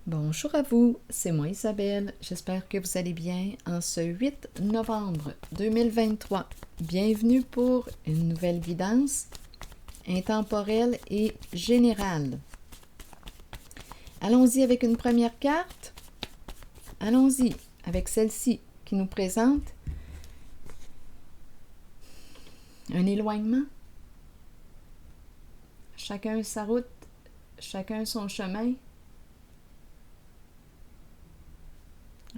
Bonjour à vous, c'est moi Isabelle. J'espère que vous allez bien en ce 8 novembre 2023. Bienvenue pour une nouvelle guidance intemporelle et générale. Allons-y avec une première carte. Allons-y avec celle-ci qui nous présente un éloignement. Chacun sa route, chacun son chemin.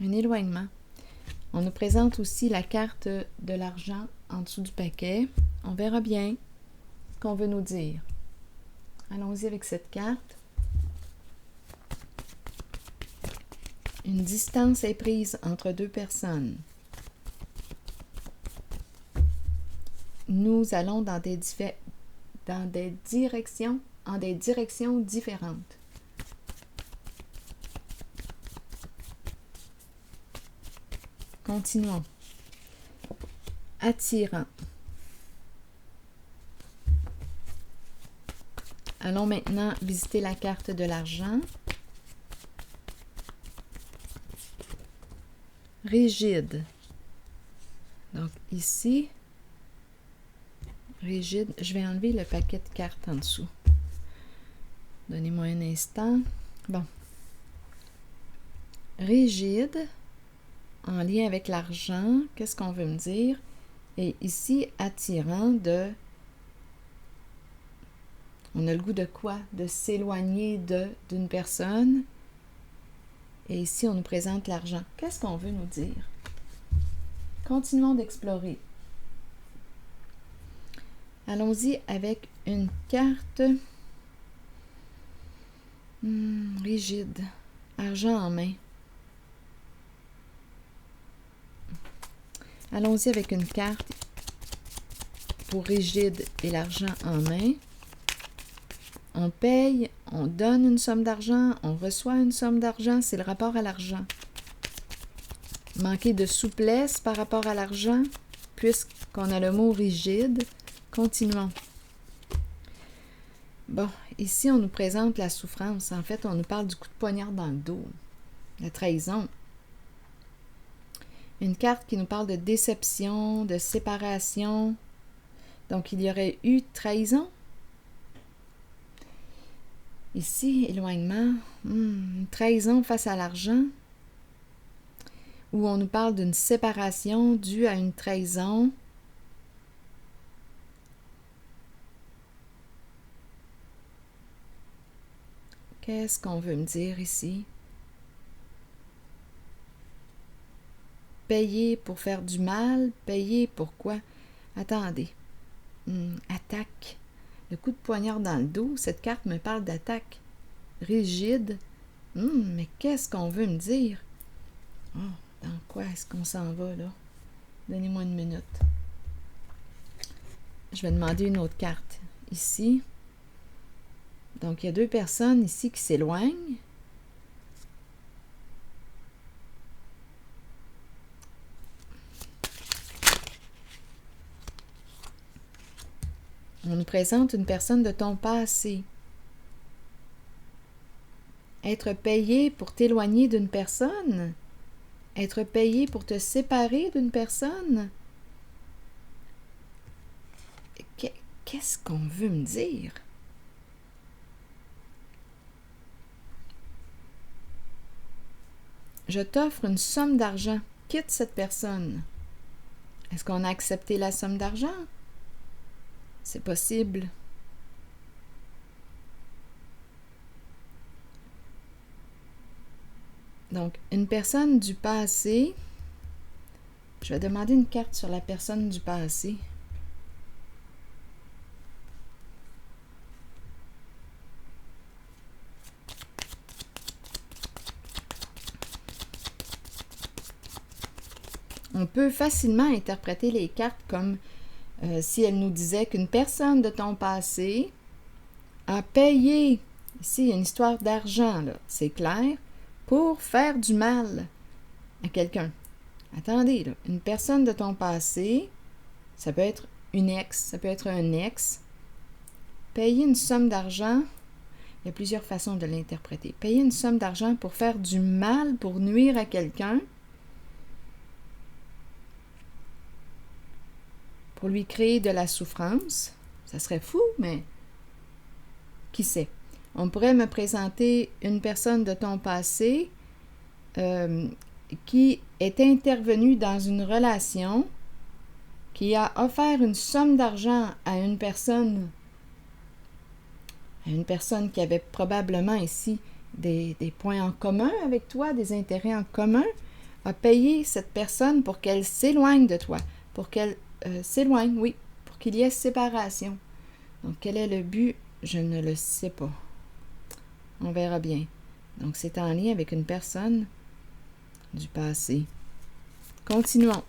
Un éloignement. On nous présente aussi la carte de l'argent en dessous du paquet. On verra bien ce qu'on veut nous dire. Allons-y avec cette carte. Une distance est prise entre deux personnes. Nous allons dans des directions différentes. Continuons. Attirant. Allons maintenant visiter la carte de l'argent. Rigide. Donc ici, rigide. Je vais enlever le paquet de cartes en dessous. Donnez-moi un instant. Bon. Rigide. En lien avec l'argent, qu'est-ce qu'on veut me dire? Et ici, attirant de... On a le goût de quoi? De s'éloigner d'une personne. Et ici, on nous présente l'argent. Qu'est-ce qu'on veut nous dire? Continuons d'explorer. Allons-y avec une carte rigide. Argent en main. Allons-y avec une carte pour rigide et l'argent en main. On paye, on donne une somme d'argent, on reçoit une somme d'argent, c'est le rapport à l'argent. Manquer de souplesse par rapport à l'argent, puisqu'on a le mot rigide. Continuons. Bon, ici on nous présente la souffrance. En fait, on nous parle du coup de poignard dans le dos, la trahison. Une carte qui nous parle de déception, de séparation. Donc, il y aurait eu trahison. Ici, éloignement. Trahison face à l'argent. Où on nous parle d'une séparation due à une trahison. Qu'est-ce qu'on veut me dire ici? Payer pour faire du mal, payer pour quoi? Attendez. Attaque. Le coup de poignard dans le dos, cette carte me parle d'attaque. Rigide. Mais qu'est-ce qu'on veut me dire? Oh, dans quoi est-ce qu'on s'en va, là? Donnez-moi une minute. Je vais demander une autre carte. Ici. Donc, il y a deux personnes ici qui s'éloignent. On nous présente une personne de ton passé. Être payé pour t'éloigner d'une personne. Être payé pour te séparer d'une personne. Qu'est-ce qu'on veut me dire? Je t'offre une somme d'argent. Quitte cette personne. Est-ce qu'on a accepté la somme d'argent? C'est possible. Donc, une personne du passé. Je vais demander une carte sur la personne du passé. On peut facilement interpréter les cartes comme si elles nous disaient qu'une personne de ton passé a payé, ici il y a une histoire d'argent, là, c'est clair, pour faire du mal à quelqu'un. Attendez, là, une personne de ton passé, ça peut être une ex, ça peut être un ex, payer une somme d'argent Il y a plusieurs façons de l'interpréter. Payer une somme d'argent pour faire du mal, pour nuire à quelqu'un, pour lui créer de la souffrance. Ça serait fou, mais qui sait? On pourrait me présenter une personne de ton passé qui est intervenue dans une relation, qui a offert une somme d'argent à une personne qui avait probablement ici des points en commun avec toi, des intérêts en commun, a payé cette personne pour qu'elle s'éloigne de toi, pour qu'elle s'éloigne, oui, pour qu'il y ait séparation. Donc, quel est le but? Je ne le sais pas. On verra bien. Donc, c'est en lien avec une personne du passé. Continuons.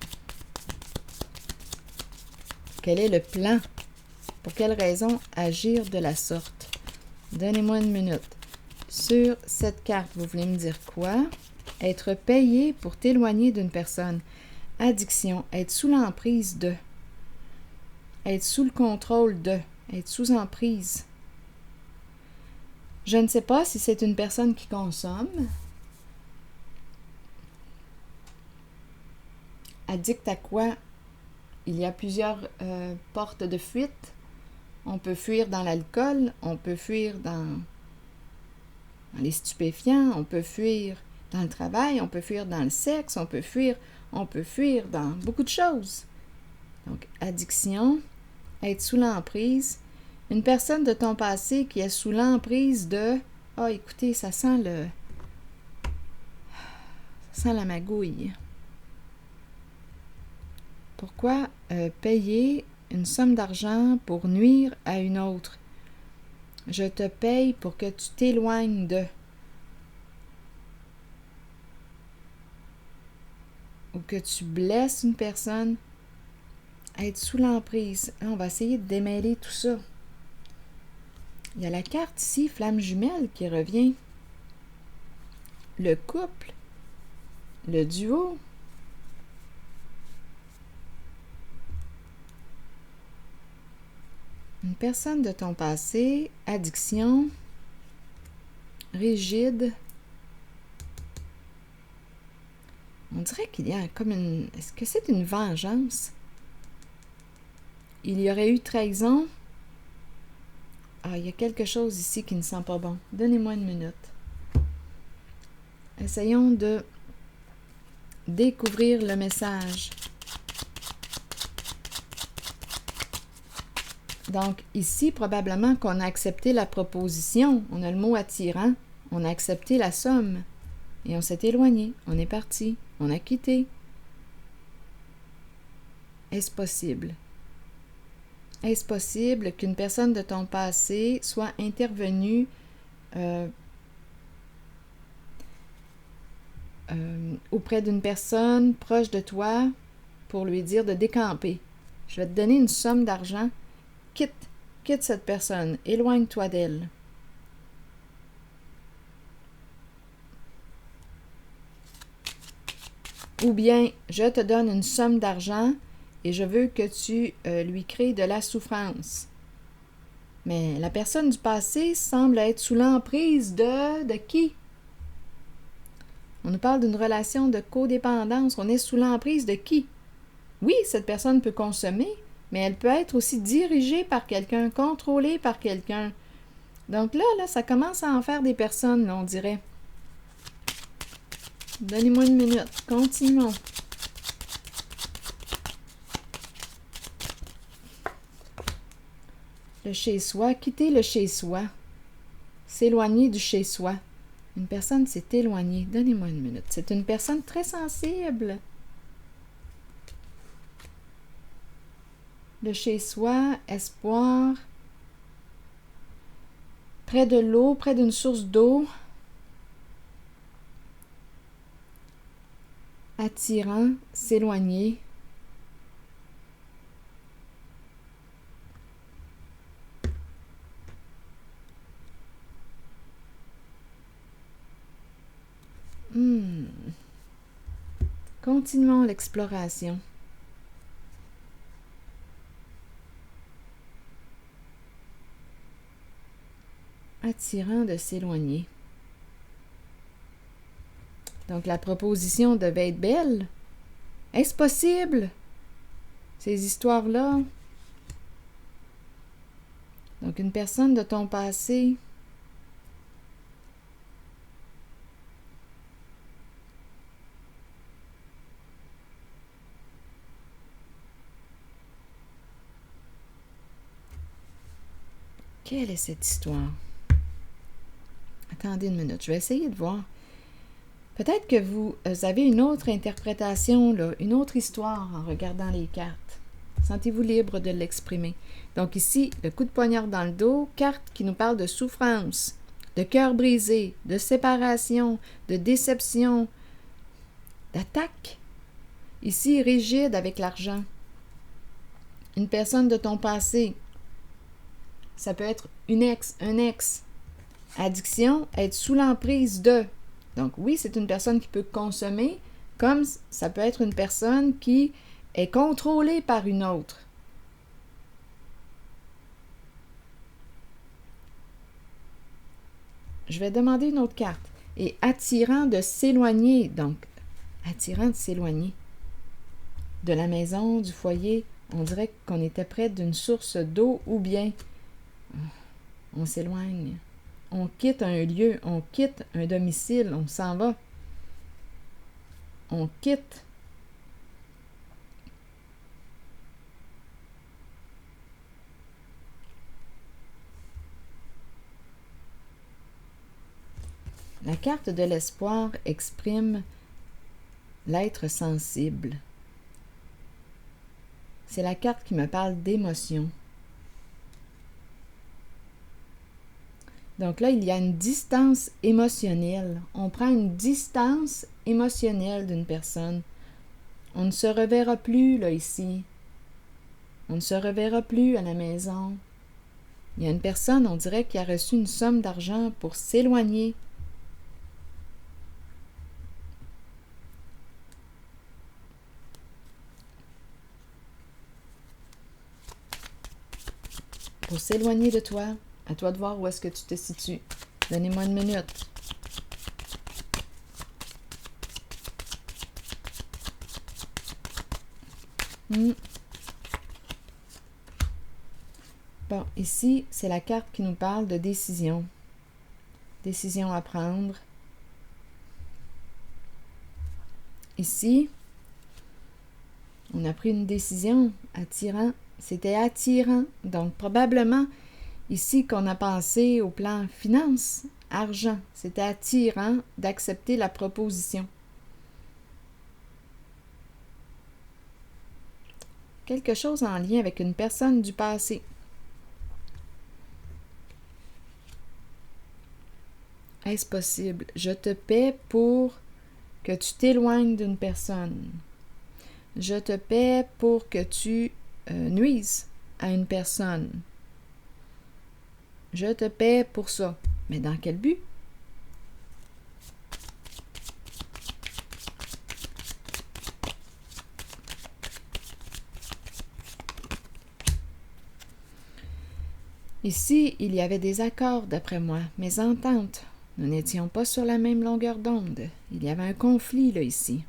Quel est le plan? Pour quelle raison agir de la sorte? Donnez-moi une minute. Sur cette carte, vous voulez me dire quoi? Être payé pour t'éloigner d'une personne. Addiction, être sous l'emprise de. Être sous le contrôle de. Être sous emprise. Je ne sais pas si c'est une personne qui consomme. Addict à quoi? Il y a plusieurs portes de fuite. On peut fuir dans l'alcool, on peut fuir dans les stupéfiants, on peut fuir dans le travail, on peut fuir dans le sexe, on peut fuir dans beaucoup de choses. Donc, addiction, être sous l'emprise. Une personne de ton passé qui est sous l'emprise de « Ah, écoutez, ça sent la magouille. » Pourquoi payer une somme d'argent pour nuire à une autre? Je te paye pour que tu t'éloignes de. Ou que tu blesses une personne. Être sous l'emprise. Là, on va essayer de démêler tout ça. Il y a la carte ici, flamme jumelle, qui revient. Le couple. Le duo. Une personne de ton passé, addiction, rigide. On dirait qu'il y a comme une... Est-ce que c'est une vengeance? Il y aurait eu trahison. Ah, il y a quelque chose ici qui ne sent pas bon. Donnez-moi une minute. Essayons de découvrir le message. Donc, ici, probablement qu'on a accepté la proposition. On a le mot attirant. On a accepté la somme. Et on s'est éloigné. On est parti. On a quitté. Est-ce possible? Est-ce possible qu'une personne de ton passé soit intervenue auprès d'une personne proche de toi pour lui dire de décamper? Je vais te donner une somme d'argent. Quitte cette personne, éloigne-toi d'elle. Ou bien, je te donne une somme d'argent et je veux que tu lui crées de la souffrance. Mais la personne du passé semble être sous l'emprise de qui? On nous parle d'une relation de codépendance. On est sous l'emprise de qui? Oui, cette personne peut consommer, mais elle peut être aussi dirigée par quelqu'un, contrôlée par quelqu'un. Donc là, ça commence à en faire des personnes, là, on dirait. Donnez-moi une minute. Continuons. Le chez-soi. Quitter le chez-soi. S'éloigner du chez-soi. Une personne s'est éloignée. Donnez-moi une minute. C'est une personne très sensible. Le chez-soi, espoir, près de l'eau, près d'une source d'eau, attirant, s'éloigner. Continuons l'exploration. attirant de s'éloigner. Donc la proposition devait être belle. Est-ce possible? Ces histoires-là. Donc une personne de ton passé. Quelle est cette histoire? Attendez une minute, je vais essayer de voir. Peut-être que vous avez une autre interprétation, là, une autre histoire en regardant les cartes. Sentez-vous libre de l'exprimer. Donc ici, le coup de poignard dans le dos, carte qui nous parle de souffrance, de cœur brisé, de séparation, de déception, d'attaque. Ici, rigide avec l'argent. Une personne de ton passé. Ça peut être une ex, un ex. Addiction, être sous l'emprise de. Donc oui, c'est une personne qui peut consommer, comme ça peut être une personne qui est contrôlée par une autre. Je vais demander une autre carte. Et attirant de s'éloigner, donc attirant de s'éloigner de la maison, du foyer. On dirait qu'on était près d'une source d'eau ou bien on s'éloigne. On quitte un lieu, on quitte un domicile, on s'en va. On quitte. La carte de l'espoir exprime l'être sensible. C'est la carte qui me parle d'émotion. Donc là, il y a une distance émotionnelle. On prend une distance émotionnelle d'une personne. On ne se reverra plus, là, ici. On ne se reverra plus à la maison. Il y a une personne, on dirait, qui a reçu une somme d'argent pour s'éloigner. Pour s'éloigner de toi. À toi de voir où est-ce que tu te situes. Donnez-moi une minute. Bon, ici, c'est la carte qui nous parle de décision. Décision à prendre. Ici, on a pris une décision attirant. C'était attirant. Donc, probablement, ici, qu'on a pensé au plan finance, argent. C'était attirant d'accepter la proposition. Quelque chose en lien avec une personne du passé. Est-ce possible? Je te paie pour que tu t'éloignes d'une personne. Je te paie pour que tu nuises à une personne. Je te paie pour ça. Mais dans quel but? Ici, il y avait des accords, d'après moi, mes ententes. Nous n'étions pas sur la même longueur d'onde. Il y avait un conflit, là, ici.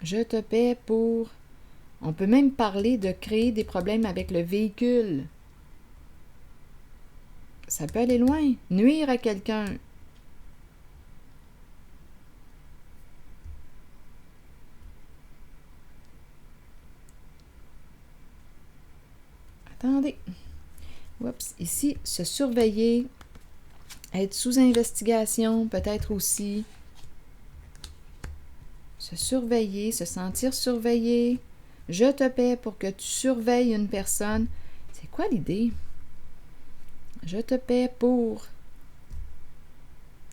Je te paie pour... On peut même parler de créer des problèmes avec le véhicule. Ça peut aller loin. Nuire à quelqu'un. Attendez. Oups. Ici, se surveiller. Être sous investigation, peut-être aussi. Se surveiller, se sentir surveillé. Je te paie pour que tu surveilles une personne. C'est quoi l'idée? Je te paie pour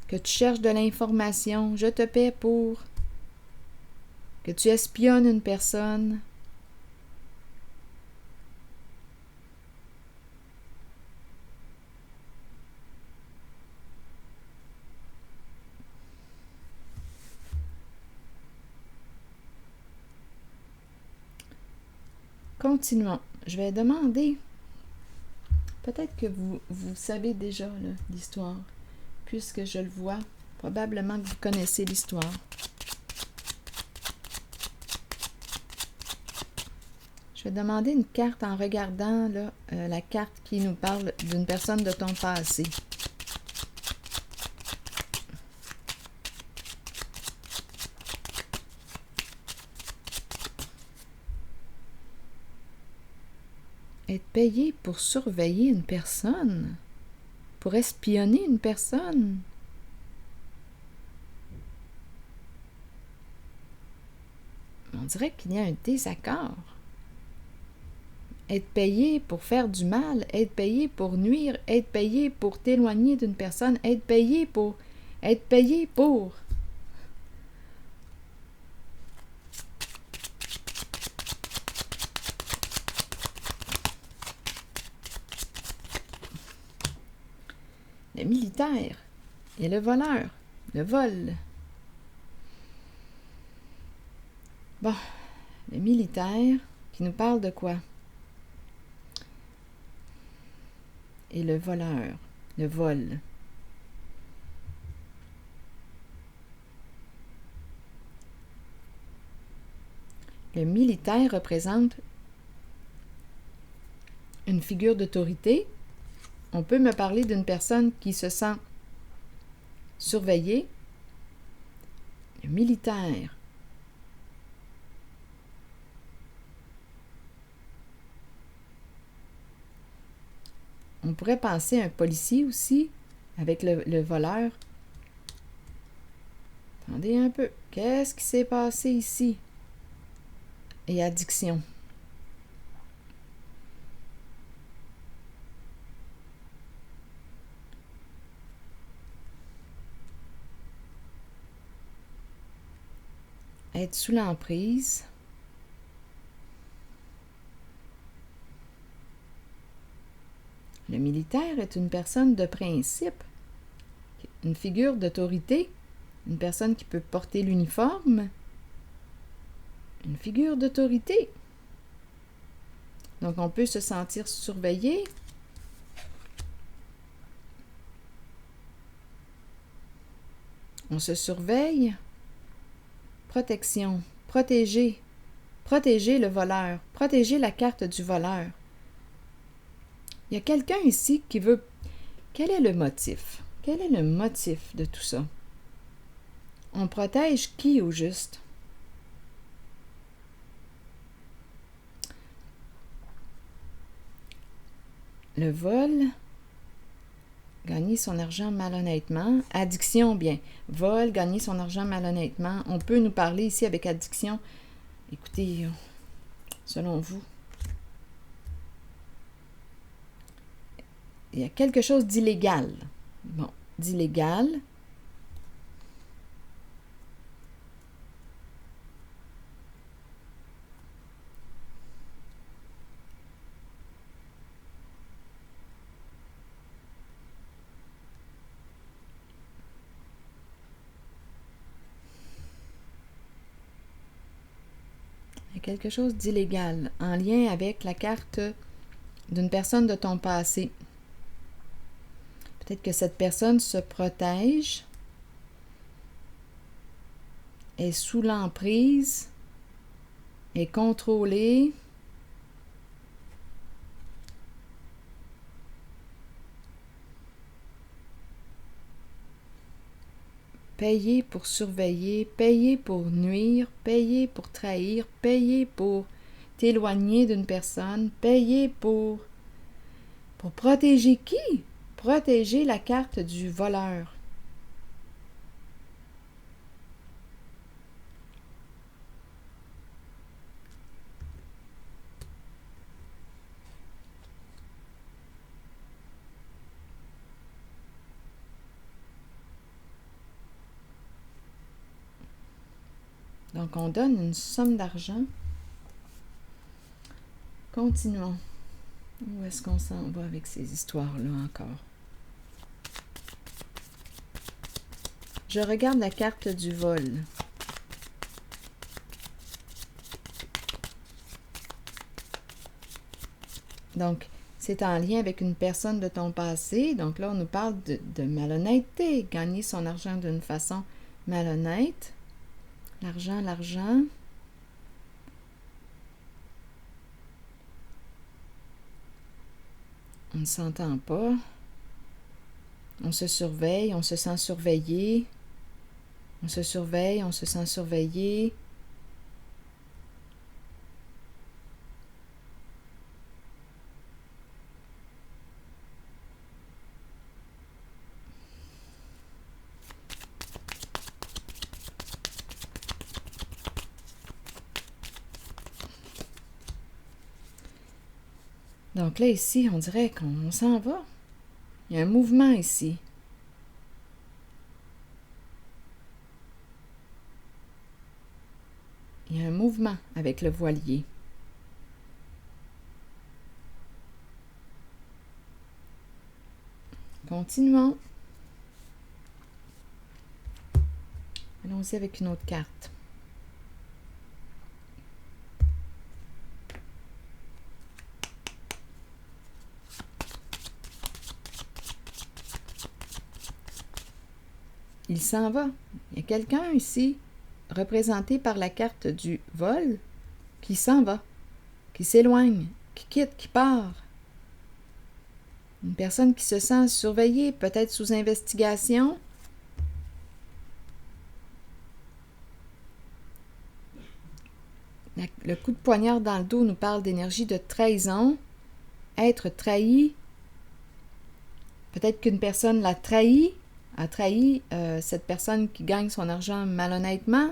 que tu cherches de l'information. Je te paie pour que tu espionnes une personne. Continuons. Je vais demander Peut-être que vous savez déjà l'histoire, puisque je le vois. Probablement que vous connaissez l'histoire. Je vais demander une carte en regardant là, la carte qui nous parle d'une personne de ton passé. Être payé pour surveiller une personne, pour espionner une personne. On dirait qu'il y a un désaccord. Être payé pour faire du mal, être payé pour nuire, être payé pour t'éloigner d'une personne, être payé pour... Le militaire et le voleur, le vol. Bon, le militaire qui nous parle de quoi? Et le voleur, le vol. Le militaire représente une figure d'autorité. On peut me parler d'une personne qui se sent surveillée. Le militaire. On pourrait penser à un policier aussi, avec le voleur. Attendez un peu. Qu'est-ce qui s'est passé ici? Et addiction. Être sous l'emprise. Le militaire est une personne de principe, une figure d'autorité, une personne qui peut porter l'uniforme, une figure d'autorité. Donc, on peut se sentir surveillé. On se surveille. Protection. Protéger. Protéger le voleur. Protéger la carte du voleur. Il y a quelqu'un ici qui veut... Quel est le motif? Quel est le motif de tout ça? On protège qui au juste? Le vol, gagner son argent malhonnêtement. Addiction, bien. Vol, gagner son argent malhonnêtement. On peut nous parler ici avec addiction. Écoutez, selon vous, il y a quelque chose d'illégal. Bon, d'illégal. Il y a quelque chose d'illégal en lien avec la carte d'une personne de ton passé. Peut-être que cette personne se protège, est sous l'emprise, est contrôlée. Payé pour surveiller, payé pour nuire, payé pour trahir, payé pour t'éloigner d'une personne, payé pour protéger qui? Protéger la carte du voleur. Donc, on donne une somme d'argent. Continuons. Où est-ce qu'on s'en va avec ces histoires-là encore? Je regarde la carte du vol. Donc, c'est en lien avec une personne de ton passé. Donc là, on nous parle de malhonnêteté, gagner son argent d'une façon malhonnête. L'argent, l'argent. On ne s'entend pas. On se surveille, on se sent surveillé. On se surveille, on se sent surveillé. Donc là, ici, on dirait qu'on s'en va. Il y a un mouvement ici. Il y a un mouvement avec le voilier. Continuons. Allons-y avec une autre carte. Il s'en va. Il y a quelqu'un ici, représenté par la carte du vol, qui s'en va, qui s'éloigne, qui quitte, qui part. Une personne qui se sent surveillée, peut-être sous investigation. Le coup de poignard dans le dos nous parle d'énergie de trahison, être trahi. Peut-être qu'une personne l'a trahi, a trahi cette personne qui gagne son argent malhonnêtement.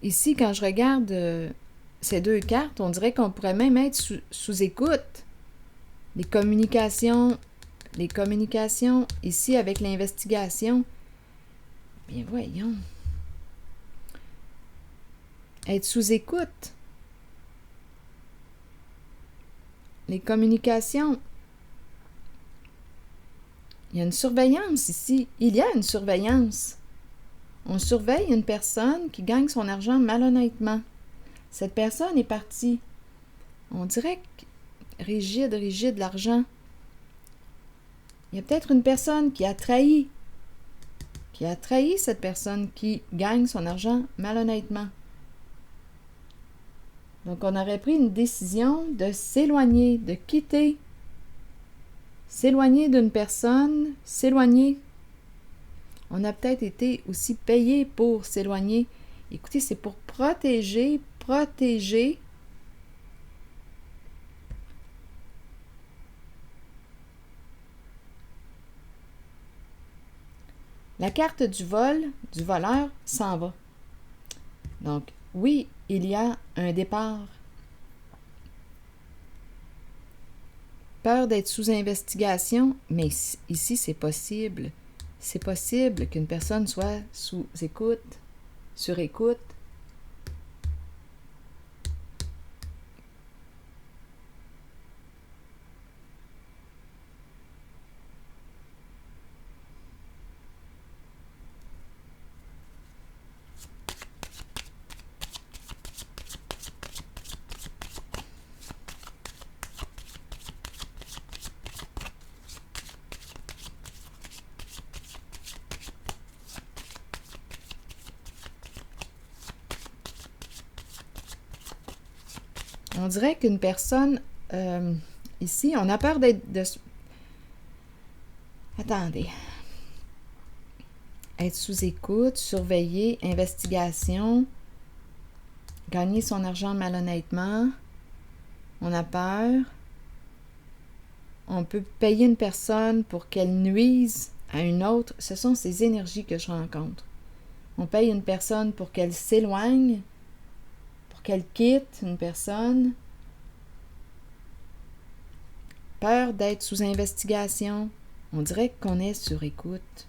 Ici, quand je regarde ces deux cartes, on dirait qu'on pourrait même être sous écoute. Les communications ici avec l'investigation. Bien voyons. Être sous écoute. Les communications. Il y a une surveillance ici. Il y a une surveillance. On surveille une personne qui gagne son argent malhonnêtement. Cette personne est partie. On dirait que rigide l'argent. Il y a peut-être une personne qui a trahi cette personne qui gagne son argent malhonnêtement. Donc, on aurait pris une décision de s'éloigner, de quitter, s'éloigner d'une personne, s'éloigner. On a peut-être été aussi payé pour s'éloigner. Écoutez, c'est pour protéger. La carte du voleur, s'en va. Donc, oui, il y a un départ. Peur d'être sous investigation, mais ici, c'est possible. C'est possible qu'une personne soit sous écoute, sur écoute. On dirait qu'une personne, ici, on a peur d'être... Attendez. Être sous écoute, surveiller, investigation, gagner son argent malhonnêtement. On a peur. On peut payer une personne pour qu'elle nuise à une autre. Ce sont ces énergies que je rencontre. On paye une personne pour qu'elle s'éloigne, qu'elle quitte une personne, peur d'être sous investigation, on dirait qu'on est sur écoute.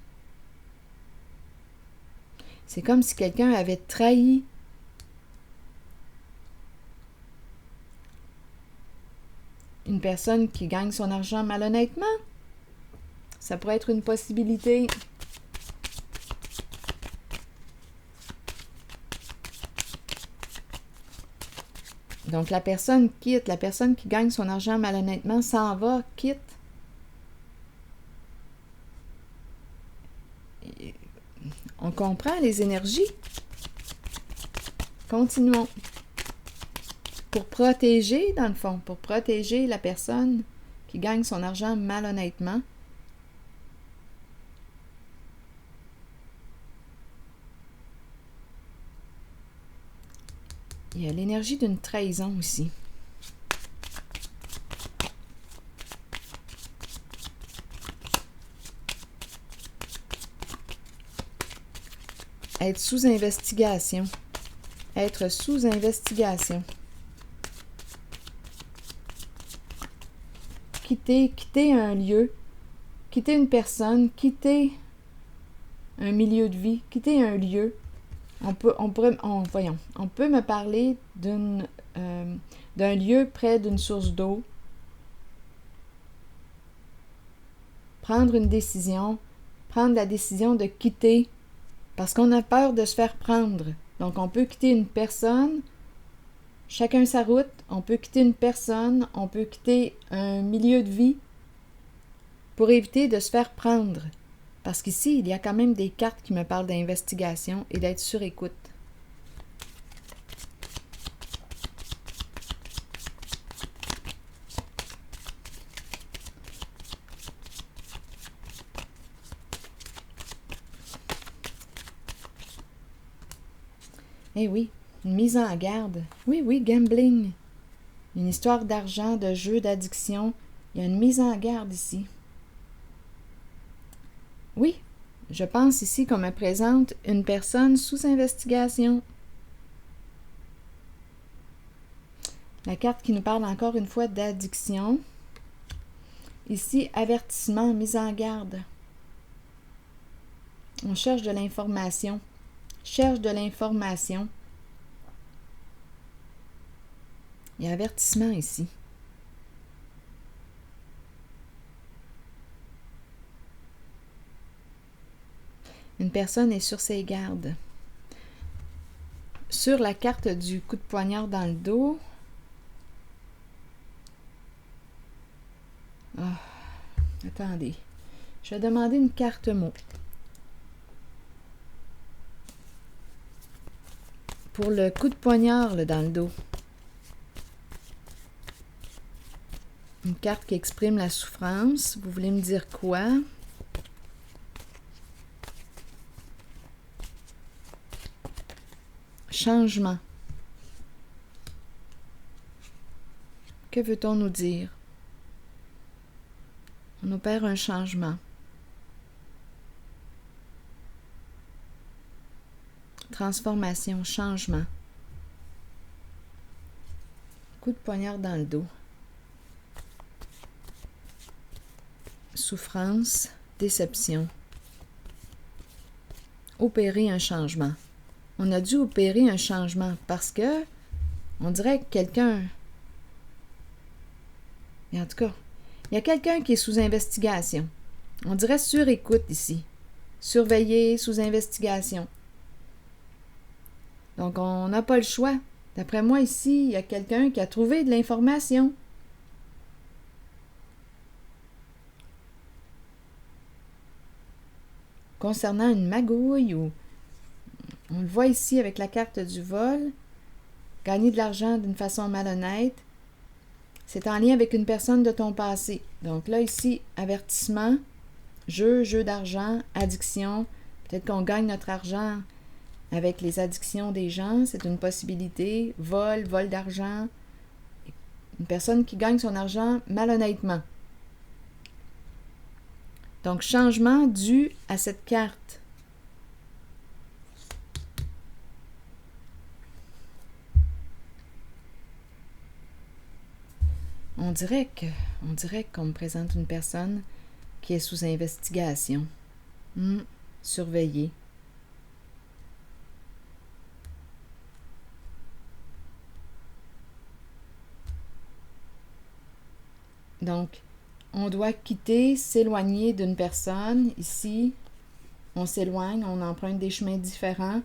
C'est comme si quelqu'un avait trahi. Une personne qui gagne son argent malhonnêtement. Ça pourrait être une possibilité. Donc, la personne quitte, la personne qui gagne son argent malhonnêtement s'en va, quitte. On comprend les énergies. Continuons. Pour protéger, dans le fond, pour protéger la personne qui gagne son argent malhonnêtement. Il y a l'énergie d'une trahison aussi. Être sous investigation. Être sous investigation. Quitter un lieu, quitter une personne, quitter un milieu de vie, quitter un lieu. On peut me parler d'un lieu près d'une source d'eau. Prendre une décision, prendre la décision de quitter, parce qu'on a peur de se faire prendre. Donc, on peut quitter une personne, chacun sa route, on peut quitter une personne, on peut quitter un milieu de vie pour éviter de se faire prendre. Parce qu'ici, il y a quand même des cartes qui me parlent d'investigation et d'être sur écoute. Eh oui, une mise en garde. Oui, gambling. Une histoire d'argent, de jeu, d'addiction. Il y a une mise en garde ici. Oui, je pense ici qu'on me présente une personne sous investigation. La carte qui nous parle encore une fois d'addiction. Ici, avertissement, mise en garde. On cherche de l'information. Cherche de l'information. Il y a avertissement ici. Une personne est sur ses gardes. Sur la carte du coup de poignard dans le dos. Attendez. Je vais demander une carte mot. Pour le coup de poignard là, dans le dos. Une carte qui exprime la souffrance. Vous voulez me dire quoi? Changement. Que veut-on nous dire? On opère un changement. Transformation, changement. Coup de poignard dans le dos. Souffrance, déception. Opérer un changement. On a dû opérer un changement parce que on dirait que quelqu'un... Et en tout cas, il y a quelqu'un qui est sous investigation. On dirait sur écoute ici. Surveillé, sous investigation. Donc, on n'a pas le choix. D'après moi, ici, il y a quelqu'un qui a trouvé de l'information. Concernant une magouille ou... On le voit ici avec la carte du vol. Gagner de l'argent d'une façon malhonnête. C'est en lien avec une personne de ton passé. Donc là, ici, avertissement, jeu d'argent, addiction. Peut-être qu'on gagne notre argent avec les addictions des gens. C'est une possibilité. Vol d'argent. Une personne qui gagne son argent malhonnêtement. Donc, changement dû à cette carte. On dirait qu'on me présente une personne qui est sous investigation. Surveillée. Donc, on doit quitter, s'éloigner d'une personne. Ici, on s'éloigne, on emprunte des chemins différents.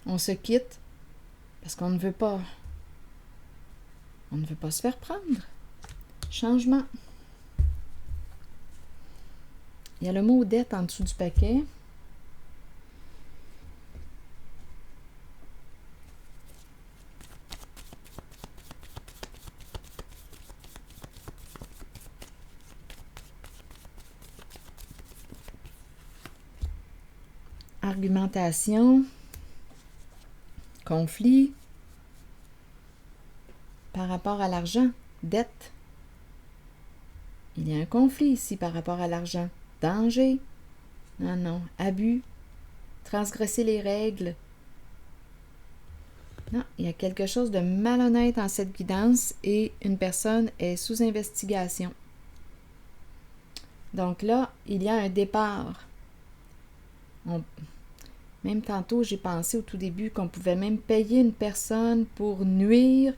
On se quitte parce qu'on ne veut pas. On ne veut pas se faire prendre. Changement. Il y a le mot dette en dessous du paquet. Argumentation. Conflit. Par rapport à l'argent. Dette. Il y a un conflit ici par rapport à l'argent. Danger. Non, non. Abus. Transgresser les règles. Non, il y a quelque chose de malhonnête en cette guidance et une personne est sous investigation. Donc là, il y a un départ. Même tantôt, j'ai pensé au tout début qu'on pouvait même payer une personne pour nuire,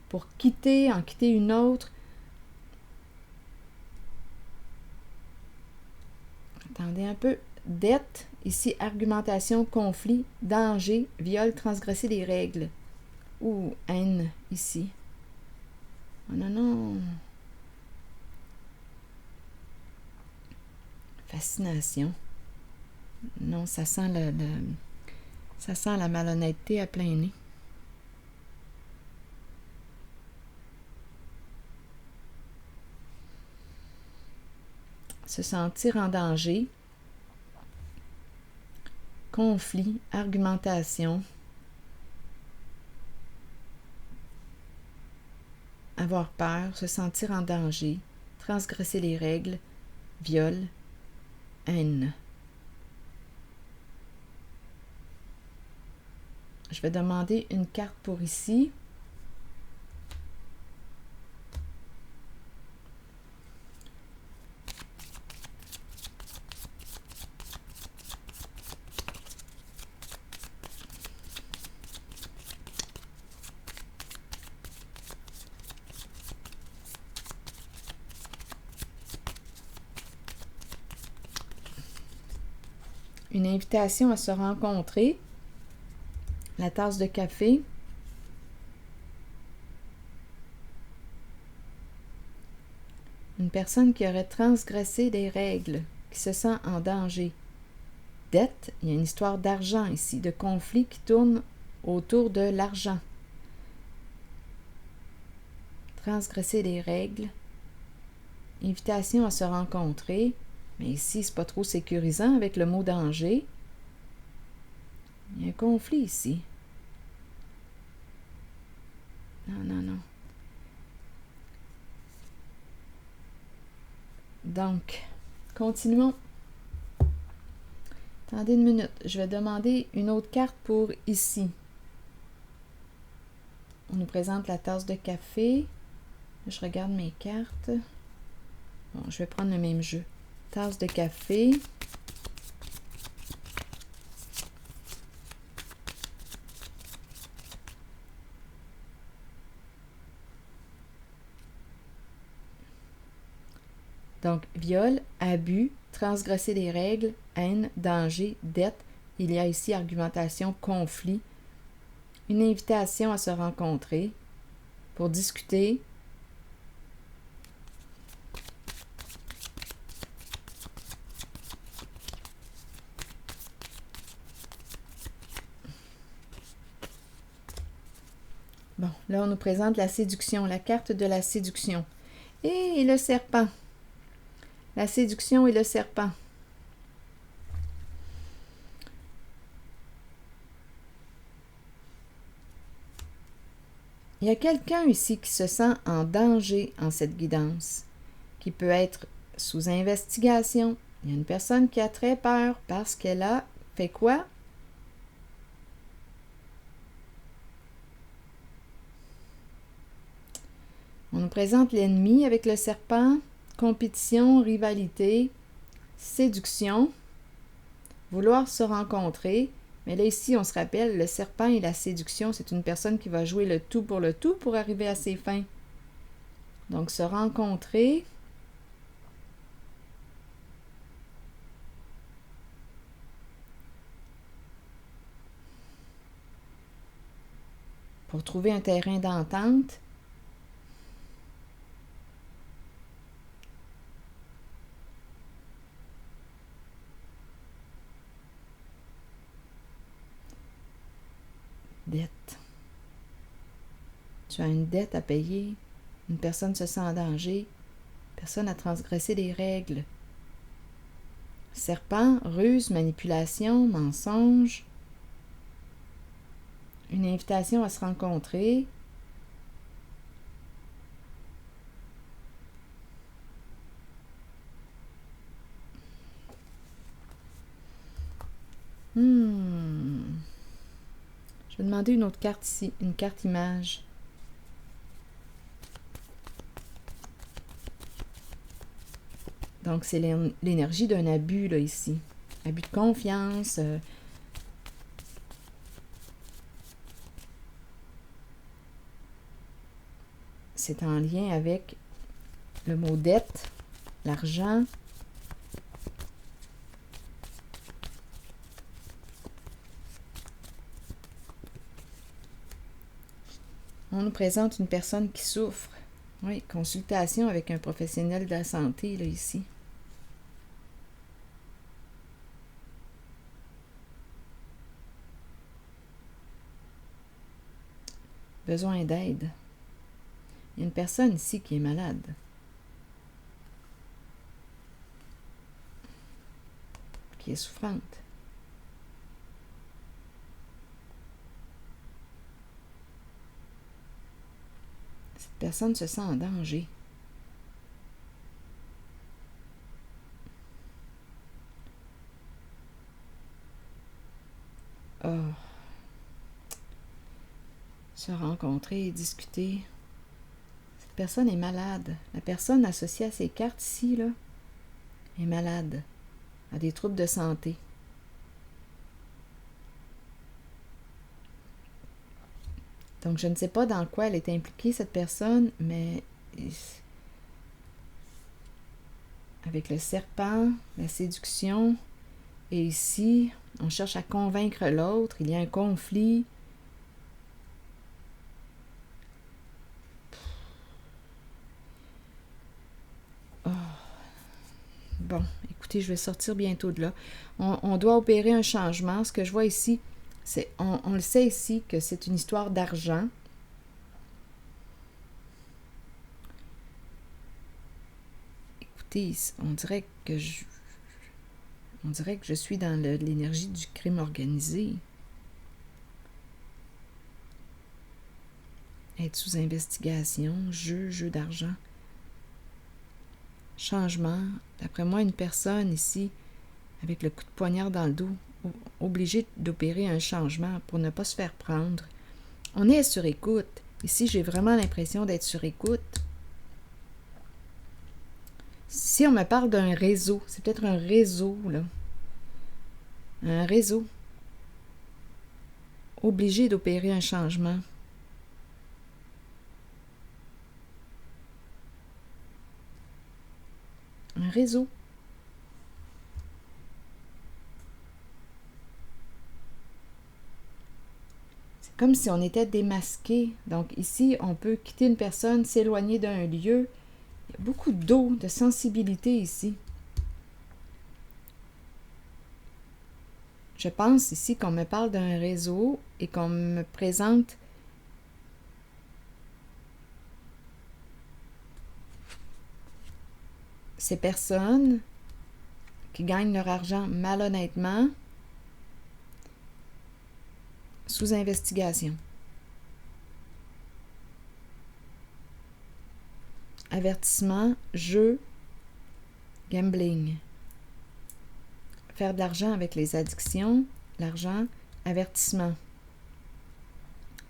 pour en quitter une autre. Attendez un peu. Dette, ici, argumentation, conflit, danger, viol, transgresser les règles. Ou haine, ici. Oh non, non. Fascination. Non, ça sent ça sent la malhonnêteté à plein nez. Se sentir en danger. Conflit, argumentation. Avoir peur, se sentir en danger, transgresser les règles, viol, haine. Je vais demander une carte pour ici. Une invitation à se rencontrer. La tasse de café. Une personne qui aurait transgressé des règles, qui se sent en danger. Dette, il y a une histoire d'argent ici, de conflit qui tourne autour de l'argent. Transgresser des règles. Invitation à se rencontrer. Mais ici, c'est pas trop sécurisant avec le mot danger. Il y a un conflit ici. Non, non, non. Donc, continuons. Attendez une minute. Je vais demander une autre carte pour ici. On nous présente la tasse de café. Je regarde mes cartes. Bon, je vais prendre le même jeu. Tasse de café. Donc, viol, abus, transgresser les règles, haine, danger, dette. Il y a ici argumentation, conflit. Une invitation à se rencontrer pour discuter. Bon, là, on nous présente la séduction, la carte de la séduction. Et le serpent. La séduction et le serpent. Il y a quelqu'un ici qui se sent en danger en cette guidance, qui peut être sous investigation. Il y a une personne qui a très peur parce qu'elle a fait quoi? On nous présente l'ennemi avec le serpent, compétition, rivalité, séduction, vouloir se rencontrer. Mais là, ici, on se rappelle, le serpent et la séduction, c'est une personne qui va jouer le tout pour arriver à ses fins. Donc, se rencontrer. Pour trouver un terrain d'entente. Dette. Tu as une dette à payer. Une personne se sent en danger. Personne a transgressé des règles. Serpent, ruse, manipulation, mensonge. Une invitation à se rencontrer. Je vais demander une autre carte ici, une carte image. Donc, c'est l'énergie d'un abus, là, ici. Abus de confiance. C'est en lien avec le mot dette, l'argent. On nous présente une personne qui souffre. Oui, consultation avec un professionnel de la santé, là, ici. Besoin d'aide. Il y a une personne ici qui est malade. Qui est souffrante. Cette personne se sent en danger. Oh. Se rencontrer et discuter. Cette personne est malade. La personne associée à ces cartes ici, là, est malade. A des troubles de santé. Donc, je ne sais pas dans quoi elle est impliquée, cette personne, mais avec le serpent, la séduction, et ici, on cherche à convaincre l'autre, il y a un conflit. Oh. Bon, écoutez, je vais sortir bientôt de là. On doit opérer un changement. Ce que je vois ici, c'est, on le sait ici que c'est une histoire d'argent. Écoutez, on dirait que je suis dans l'énergie du crime organisé. Être sous investigation, jeu d'argent. Changement. D'après moi, une personne ici, avec le coup de poignard dans le dos, obligée d'opérer un changement pour ne pas se faire prendre. On est sur écoute. Ici, j'ai vraiment l'impression d'être sur écoute. Si on me parle d'un réseau, c'est peut-être un réseau, là. Un réseau. Obligé d'opérer un changement. Un réseau. C'est comme si on était démasqué. Donc ici, on peut quitter une personne, s'éloigner d'un lieu. Il y a beaucoup d'eau, de sensibilité ici. Je pense ici qu'on me parle d'un réseau et qu'on me présente ces personnes qui gagnent leur argent malhonnêtement sous investigation. Avertissement, jeu, gambling. Faire de l'argent avec les addictions, l'argent, avertissement.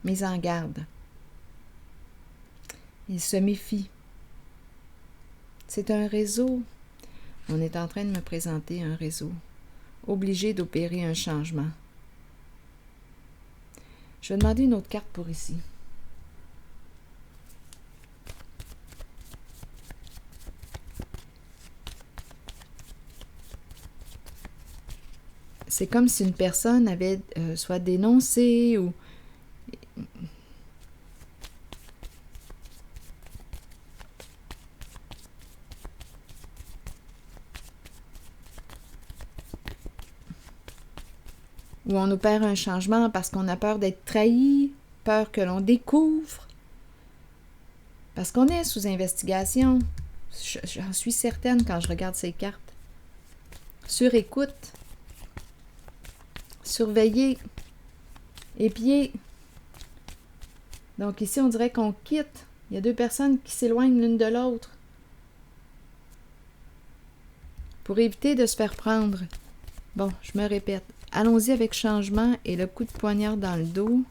Mise en garde. Il se méfie. C'est un réseau. On est en train de me présenter un réseau. Obligé d'opérer un changement. Je vais demander une autre carte pour ici. C'est comme si une personne avait soit dénoncé ou... Ou on opère un changement parce qu'on a peur d'être trahi, peur que l'on découvre, parce qu'on est sous investigation. J'en suis certaine quand je regarde ces cartes. Sur écoute, surveiller, épier. Donc ici, on dirait qu'on quitte. Il y a deux personnes qui s'éloignent l'une de l'autre pour éviter de se faire prendre. Bon, je me répète. Allons-y avec changement et le coup de poignard dans le dos.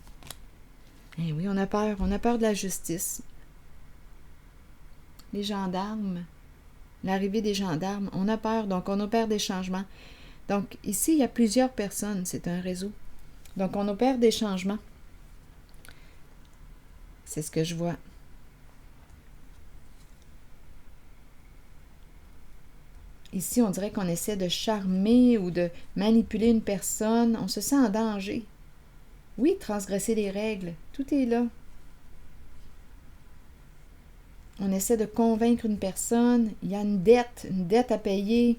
Eh oui, on a peur de la justice. Les gendarmes, l'arrivée des gendarmes, on a peur, donc on opère des changements. Donc ici, il y a plusieurs personnes, c'est un réseau. Donc on opère des changements. C'est ce que je vois. Ici, on dirait qu'on essaie de charmer ou de manipuler une personne. On se sent en danger. Oui, transgresser les règles. Tout est là. On essaie de convaincre une personne. Il y a une dette à payer.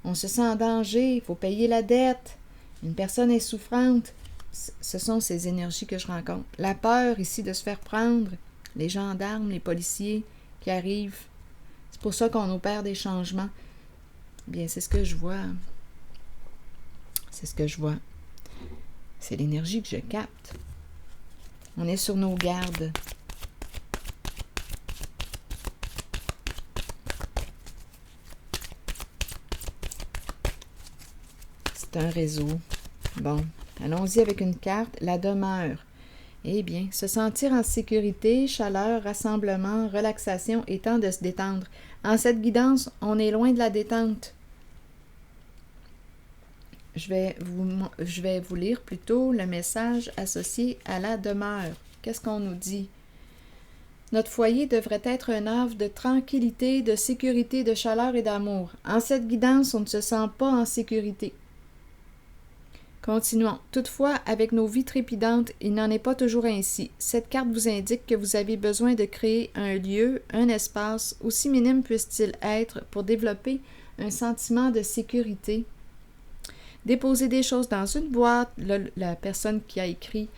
On se sent en danger. Il faut payer la dette. Une personne est souffrante. Ce sont ces énergies que je rencontre. La peur ici de se faire prendre. Les gendarmes, les policiers qui arrivent. C'est pour ça qu'on opère des changements. Bien, c'est ce que je vois. C'est ce que je vois. C'est l'énergie que je capte. On est sur nos gardes. C'est un réseau. Bon, allons-y avec une carte. La demeure. Eh bien, se sentir en sécurité, chaleur, rassemblement, relaxation et temps de se détendre. En cette guidance, on est loin de la détente. Je vais vous lire plutôt le message associé à la demeure. Qu'est-ce qu'on nous dit? Notre foyer devrait être un havre de tranquillité, de sécurité, de chaleur et d'amour. En cette guidance, on ne se sent pas en sécurité. Continuons. Toutefois, avec nos vies trépidantes, il n'en est pas toujours ainsi. Cette carte vous indique que vous avez besoin de créer un lieu, un espace, aussi minime puisse-t-il être, pour développer un sentiment de sécurité. Déposer des choses dans une boîte. La personne qui a écrit,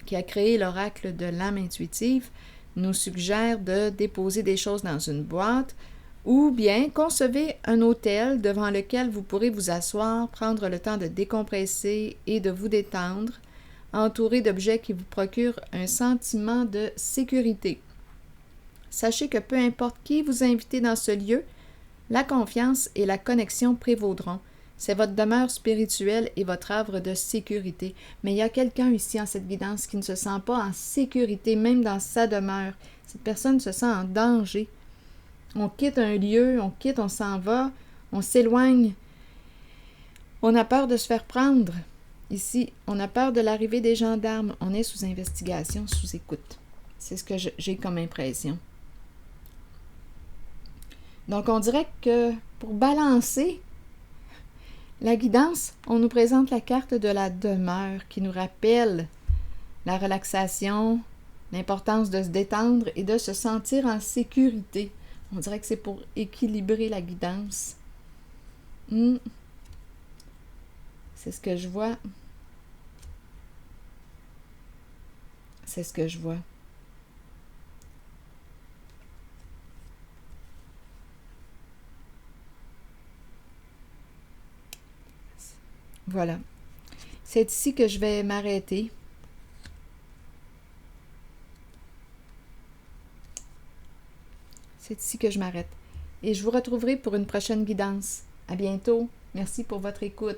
qui a créé l'oracle de l'âme intuitive, nous suggère de déposer des choses dans une boîte. Ou bien, concevez un hôtel devant lequel vous pourrez vous asseoir, prendre le temps de décompresser et de vous détendre, entouré d'objets qui vous procurent un sentiment de sécurité. Sachez que peu importe qui vous invitez dans ce lieu, la confiance et la connexion prévaudront. C'est votre demeure spirituelle et votre havre de sécurité. Mais il y a quelqu'un ici en cette guidance qui ne se sent pas en sécurité, même dans sa demeure. Cette personne se sent en danger. On quitte un lieu, on s'en va, on s'éloigne. On a peur de se faire prendre. Ici, on a peur de l'arrivée des gendarmes. On est sous investigation, sous écoute. C'est ce que j'ai comme impression. Donc, on dirait que pour balancer la guidance, on nous présente la carte de la demeure qui nous rappelle la relaxation, l'importance de se détendre et de se sentir en sécurité. On dirait que c'est pour équilibrer la guidance. C'est ce que je vois. C'est ce que je vois. Voilà. C'est ici que je vais m'arrêter. C'est ici que je m'arrête. Et je vous retrouverai pour une prochaine guidance. À bientôt. Merci pour votre écoute.